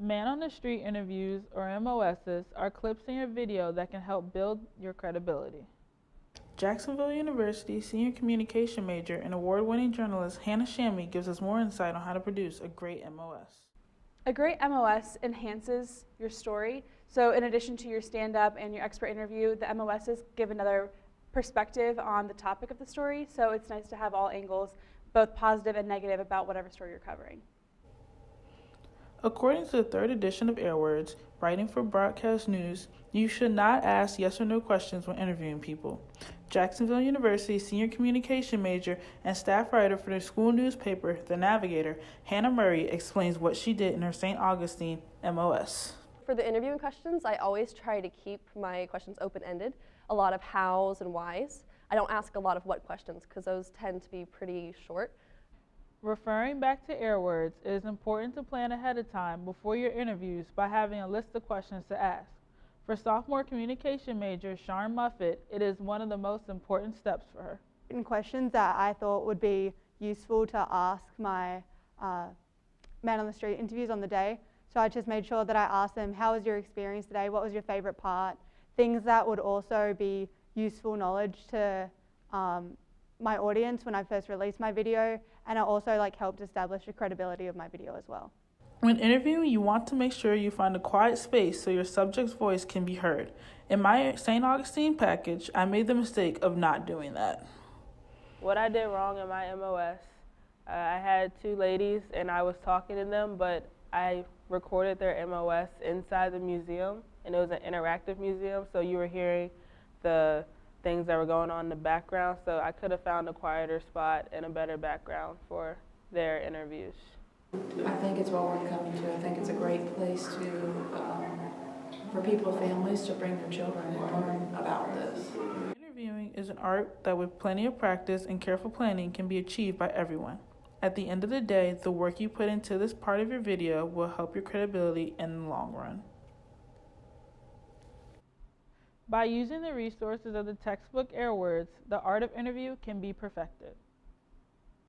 Man on the Street interviews, or MOSs, are clips in your video that can help build your credibility. Jacksonville University senior communication major and award-winning journalist Hannah Shammy gives us more insight on how to produce a great MOS. A great MOS enhances your story. So in addition to your stand-up and your expert interview, the MOSs give another perspective on the topic of the story. So it's nice to have all angles, both positive and negative, about whatever story you're covering. According to the third edition of Airwords, writing for broadcast news, you should not ask yes or no questions when interviewing people. Jacksonville University senior communication major and staff writer for the school newspaper, The Navigator, Hannah Murray, explains what she did in her St. Augustine MOS. For the interviewing questions, I always try to keep my questions open-ended, a lot of hows and whys. I don't ask a lot of what questions because those tend to be pretty short. Referring back to Airwords, it is important to plan ahead of time before your interviews by having a list of questions to ask. For sophomore communication major Sharn Muffet, it is one of the most important steps for her. Questions that I thought would be useful to ask my man on the street interviews on the day. So I just made sure that I asked them, how was your experience today? What was your favorite part? Things that would also be useful knowledge to my audience when I first released my video, and it also helped establish the credibility of my video as well. When interviewing, you want to make sure you find a quiet space so your subject's voice can be heard. In my St. Augustine package, I made the mistake of not doing that. What I did wrong in my MOS, I had two ladies and I was talking to them, but I recorded their MOS inside the museum, and it was an interactive museum, so you were hearing the things that were going on in the background, so I could have found a quieter spot and a better background for their interviews. I think it's well worth coming to. I think it's a great place for people, families, to bring their children and learn about this. Interviewing is an art that with plenty of practice and careful planning can be achieved by everyone. At the end of the day, the work you put into this part of your video will help your credibility in the long run. By using the resources of the textbook Airwords, the art of interview can be perfected.